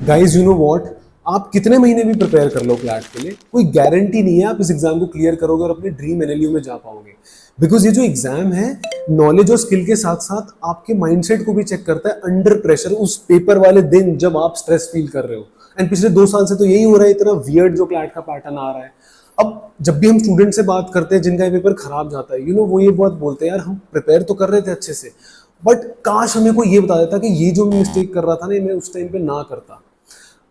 Guys, you know what, आप कितने महीने भी प्रिपेयर कर लो क्लैट के लिए, कोई गारंटी नहीं है आप इस एग्जाम को क्लियर करोगे और अपने ड्रीम एनएलयू में जा पाओगे। बिकॉज ये जो एग्जाम है, नॉलेज और स्किल के साथ साथ आपके माइंडसेट को भी चेक करता है अंडर प्रेशर, उस पेपर वाले दिन जब आप स्ट्रेस फील कर रहे हो। एंड पिछले 2 साल से तो यही हो रहा है, इतना वियर्ड जो क्लैट का पैटर्न आ रहा है। अब जब भी हम स्टूडेंट से बात करते हैं जिनका ये पेपर खराब जाता है, वो ये बात बोलते हैं, यार हम प्रिपेयर तो कर रहे थे अच्छे से, बट काश हमें कोई ये बता देता कि ये जो मैं मिस्टेक कर रहा था ना, मैं उस टाइम पे ना करता।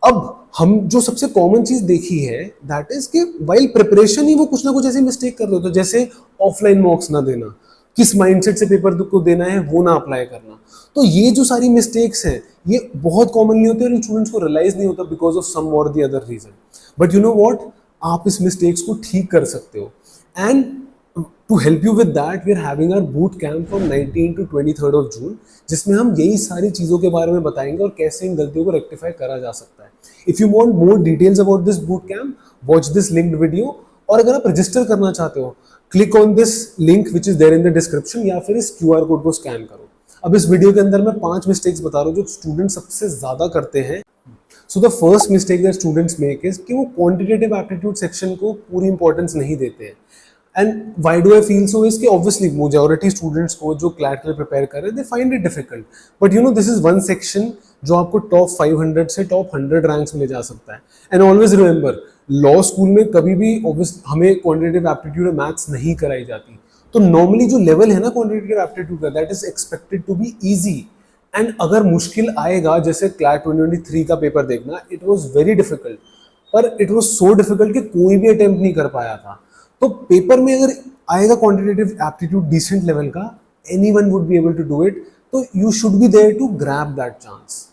अब हम जो सबसे कॉमन चीज देखी है दैट इज कि वाइल प्रिपरेशन ही वो कुछ ना कुछ ऐसी मिस्टेक कर रहे हो। तो जैसे ऑफलाइन मॉक्स ना देना, किस माइंडसेट से पेपर को देना है वो ना अप्लाई करना। तो ये जो सारी मिस्टेक्स हैं, ये बहुत कॉमनली होती है और इन स्टूडेंट्स को रियलाइज नहीं होता because of some or the other reason. But you know what, आप इस मिस्टेक्स को ठीक कर सकते हो। And to help you with that, we are having our boot camp from 19 to 23 of June, जिसमें हम यही सारी चीज़ों के बारे में बताएंगे और कैसे इन गलतियों को रेक्टिफाई करा जा सकता है। If you want more details about this boot camp, watch this linked video. और अगर आप रजिस्टर करना चाहते हो, click on this link which is there in the description, या फिर इस QR कोड को स्कैन करो। अब इस वीडियो के अंदर मैं 5 मिस्टेक्स बता रहा हूँ जो स्टूडेंट सबसे ज्यादा करते हैं। So the first mistake that students make is कि वो क्वांटिटेटिव एप्टीट्यूड सेक्शन को पूरी इंपॉर्टेंस नहीं देते हैं। And why do I feel so is कि ऑब्वियसली मेजॉरिटी स्टूडेंट्स को जो क्लैट के लिए प्रिपेयर कर रहे हैं, they find it difficult. But this is one section जो आपको टॉप 500 से टॉप 100 रैंक्स में ले जा सकता है। And always remember, law school में कभी भी ऑब्वियसली हमें क्वांटिटेटिव एप्टीट्यूड और मैथ्स नहीं कराई जाती। तो नॉर्मली जो लेवल है ना क्वांटिटेटिव एप्टीट्यूड का, that is expected to be easy. And अगर मुश्किल आएगा, जैसे क्लैट 2023 का पेपर देखना, इट वॉज वेरी डिफिकल्ट, पर इट वॉज सो डिफिकल्ट कि कोई भी अटेम्प्ट नहीं कर पाया था। तो पेपर में अगर आएगा क्वांटिटेटिव एप्टीट्यूड डिसेंट लेवल का, anyone would be able to do it. तो you should be there to grab that chance.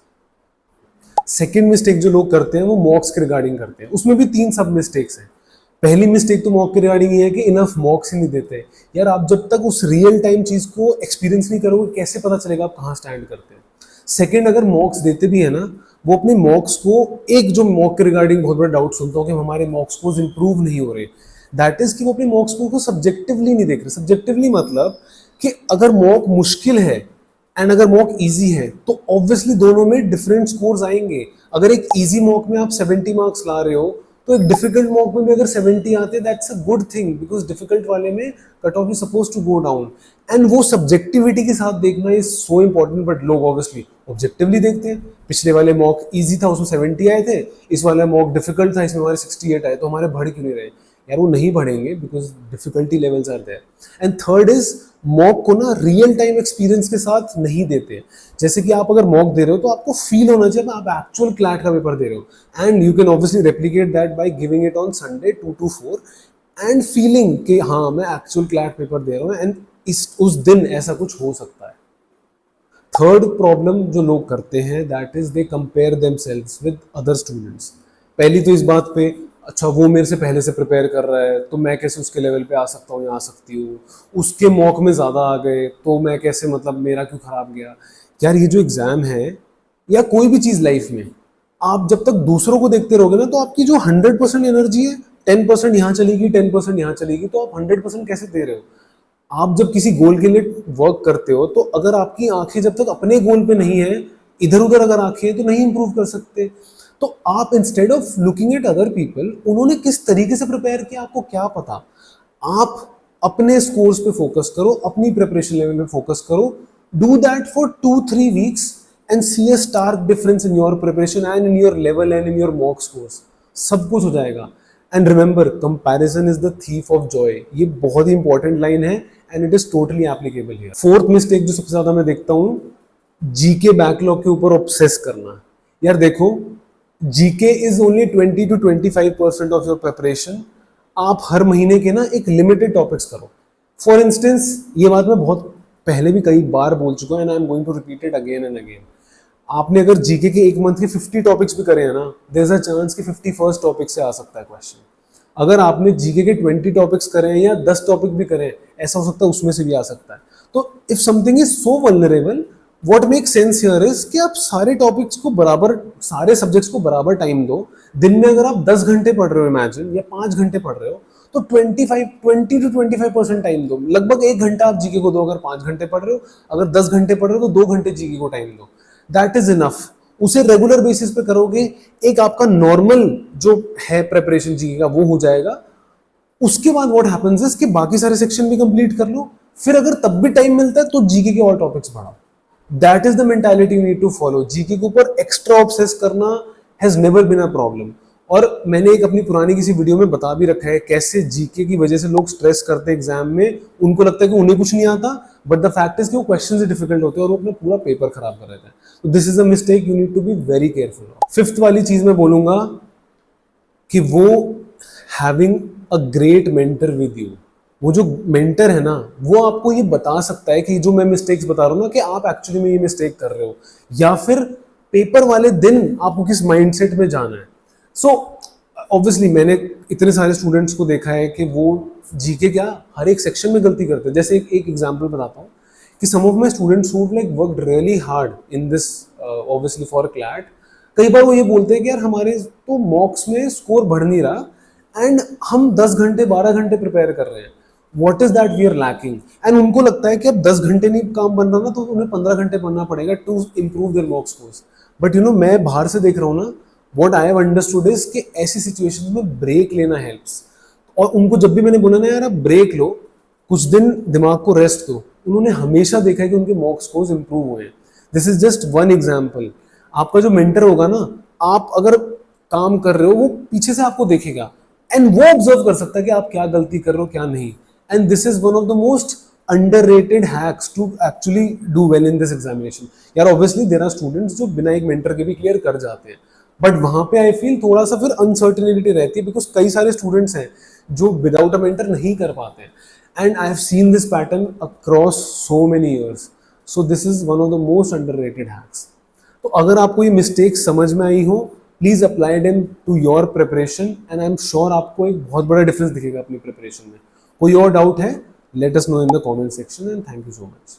Second mistake जो लोग करते हैं वो मॉक्स के रिगार्डिंग करते हैं। उसमें भी 3 सब मिस्टेक्स हैं। पहली मिस्टेक तो मॉक के रिगार्डिंग ये है कि इनफ मॉक्स ही नहीं देते। यार, आप जब तक उस रियल टाइम चीज को एक्सपीरियंस नहीं करोगे, कैसे पता चलेगा आप कहाँ स्टैंड करते हैं। सेकेंड, अगर मॉक्स देते भी है ना, वो अपने मॉक्स को, एक जो मॉक के रिगार्डिंग बहुत बड़ा डाउट सुनता हूँ कि हमारे मॉक्स को इंप्रूव नहीं हो रहे, दैट इज कि वो अपने मॉक्स को सब्जेक्टिवली नहीं देख रहे। सब्जेक्टिवली मतलब कि अगर मॉक मुश्किल है एंड अगर मॉक इजी है, तो ऑब्वियसली दोनों में डिफरेंट स्कोर्स आएंगे। अगर एक इजी मॉक में आप 70 मार्क्स ला रहे हो, तो एक डिफिकल्ट मॉक में भी अगर 70 आते, that's a good thing, because difficult वाले में cut off is suppose to go down. And वो सब्जेक्टिविटी के साथ देखना इज सो इंपॉर्टेंट। बट लोग ऑब्वियसली ऑब्जेक्टिवली देखते हैं। पिछले वाले मॉक इजी था, उसमें 70 आए थे, इस वाले मॉक डिफिकल्ट था, इसमें हमारे 68 आए, तो हमारे बढ़ क्यों नहीं रहे? यार, वो नहीं बढ़ेंगे because difficulty levels are there. And third is, mock को ना रियल टाइम एक्सपीरियंस के साथ नहीं देते। जैसे कि आप अगर मॉक दे रहे हो तो आपको फील होना चाहिए आप एक्चुअल क्लैट का पेपर दे रहे हो। And you can obviously replicate that by giving it on Sunday 2 to 4 and feeling कि हाँ, मैं एक्चुअल क्लैट पेपर दे रहा हूँ। एंड उस दिन ऐसा कुछ हो सकता है। थर्ड प्रॉब्लम जो लोग करते हैं, that is they compare themselves with other students. पहली तो इस बात पे, अच्छा वो मेरे से पहले से प्रिपेयर कर रहा है तो मैं कैसे उसके लेवल पे आ सकता हूँ या आ सकती हूँ, उसके मॉक में ज़्यादा आ गए तो मैं कैसे, मतलब मेरा क्यों खराब गया। यार, ये जो एग्ज़ाम है या कोई भी चीज़ लाइफ में, आप जब तक दूसरों को देखते रहोगे ना, तो आपकी जो 100% एनर्जी है, 10% यहाँ चलेगी, 10% यहाँ चलेगी, तो आप 100% कैसे दे रहे हो? आप जब किसी गोल के लिए वर्क करते हो, तो अगर आपकी आंखें जब तक अपने गोल पे नहीं है, इधर उधर अगर आंखें हैं, तो नहीं इंप्रूव कर सकते। तो आप instead of looking at other people, उन्होंने किस तरीके से प्रिपेयर किया आपको क्या पता। आप अपने स्कोर्स पे फोकस करो, अपनी प्रिपरेशन लेवल पे फोकस करो। Do that for 2-3 weeks and see a stark difference in your preparation and in your level and in your mock scores. सब कुछ हो जाएगा। And remember, comparison is the thief of joy. ये बहुत ही important line है and it is totally applicable here. Fourth mistake जो सबसे ज्यादा मैं देखता हूँ, जीके बैकलॉग के ऊपर ऑब्सेस करना। यार देखो, GK is only 20 to 25% of your preparation. आप हर महीने के ना एक लिमिटेड टॉपिक्स करो। फॉर इंस्टेंस, ये बात मैं बहुत पहले भी कई बार बोल चुका हूँ and I am going to repeat it again and again. आपने अगर जीके के एक मंथ के 50 टॉपिक्स भी करे हैं ना, देयर इज अ चांस कि 51st टॉपिक से आ सकता है क्वेश्चन। अगर आपने जीके के 20 टॉपिक्स करे हैं या 10 टॉपिक भी करे हैं, ऐसा हो सकता है उसमें से भी आ सकता है। तो if something is so vulnerable, what make sense here is कि आप सारे टॉपिक्स को बराबर, सारे सब्जेक्ट्स को बराबर टाइम दो। दिन में अगर आप 10 घंटे पढ़ रहे हो, इमेजिन, या 5 घंटे पढ़ रहे हो, तो 20 to 25% टाइम दो। लगभग 1 घंटा आप जीके को दो। अगर 5 घंटे पढ़ रहे हो, अगर 10 घंटे पढ़ रहे हो, तो 2 घंटे जीके को टाइम दो। That is enough. उसे रेगुलर बेसिस पे करोगे, एक आपका नॉर्मल जो है प्रेपरेशन जीके का वो हो जाएगा। उसके बाद व्हाट हैपेंस इज कि बाकी सारे सेक्शन भी कंप्लीट कर लो, फिर अगर तब भी टाइम मिलता है तो जीके के और टॉपिक्स पढ़ाओ। That is the mentality you need to follow. GK के ऊपर एक्स्ट्रा ऑब्सेस करना has never been a problem. और मैंने एक अपनी पुरानी किसी वीडियो में बता भी रखा है कैसे जीके की वजह से लोग स्ट्रेस करते हैं एग्जाम में, उनको लगता है कि उन्हें कुछ नहीं आता, बट द फैक्ट इज कि वो क्वेश्चंस डिफिकल्ट होते हैं और वो अपना पूरा पेपर खराब कर देते हैं। तो this is a mistake you need to be very careful. Fifth वाली चीज मैं बोलूंगा कि वो having a great mentor with you. वो जो मेंटर है ना, वो आपको ये बता सकता है कि जो मैं मिस्टेक्स बता रहा हूँ ना, कि आप एक्चुअली में ये मिस्टेक कर रहे हो, या फिर पेपर वाले दिन आपको किस माइंडसेट में जाना है। सो ऑब्वियसली मैंने इतने सारे स्टूडेंट्स को देखा है कि वो जीके क्या हर एक सेक्शन में गलती करते हैं। जैसे एक एग्जांपल बताता हूँ कि some of my students who like worked really hard in this obviously for CLAT, कई बार वो ये बोलते हैं कि यार हमारे तो मॉक्स में स्कोर बढ़ नहीं रहा एंड हम 10 घंटे 12 घंटे प्रिपेयर कर रहे हैं, what is that we are lacking. And उनको लगता है कि अब 10 घंटे नहीं काम बन रहा ना, तो उन्हें 15 घंटे पढ़ना पड़ेगा to improve their mock scores. But you know, मैं बाहर से देख रहा हूँ ना, what I have understood is कि ऐसी सिचुएशन में ब्रेक लेना हेल्प्स। और उनको जब भी मैंने बोला ना यार आप ब्रेक लो, कुछ दिन दिमाग को रेस्ट दो, उन्होंने हमेशा देखा है कि उनके मॉक स्कोर्स इंप्रूव हुए हैं। This is just one example. आपका जो मेंटर होगा ना, आप अगर काम कर रहे हो, वो पीछे से आपको देखेगा एंड वो ऑब्जर्व कर सकता है कि आप क्या गलती कर रहे हो क्या नहीं। And this is one of the most underrated hacks to actually do well in this examination। यार ऑब्वियसली देयर आर स्टूडेंट्स जो बिना एक मेंटर के भी क्लियर कर जाते हैं, बट वहां पे आई फील थोड़ा सा फिर अनसर्टेनिटी रहती है, बिकॉज कई सारे स्टूडेंट्स हैं जो विदाउट अ मेंटर नहीं कर पाते हैं। And I have seen this pattern across so many years. So this is one of the most underrated hacks. तो अगर आपको ये मिस्टेक समझ में आई हो, please apply them to your preparation and I am sure आपको एक बहुत बड़ा डिफरेंस दिखेगा अपनी प्रिपरेशन में। कोई और डाउट है, let us know in the comment section and thank you so much।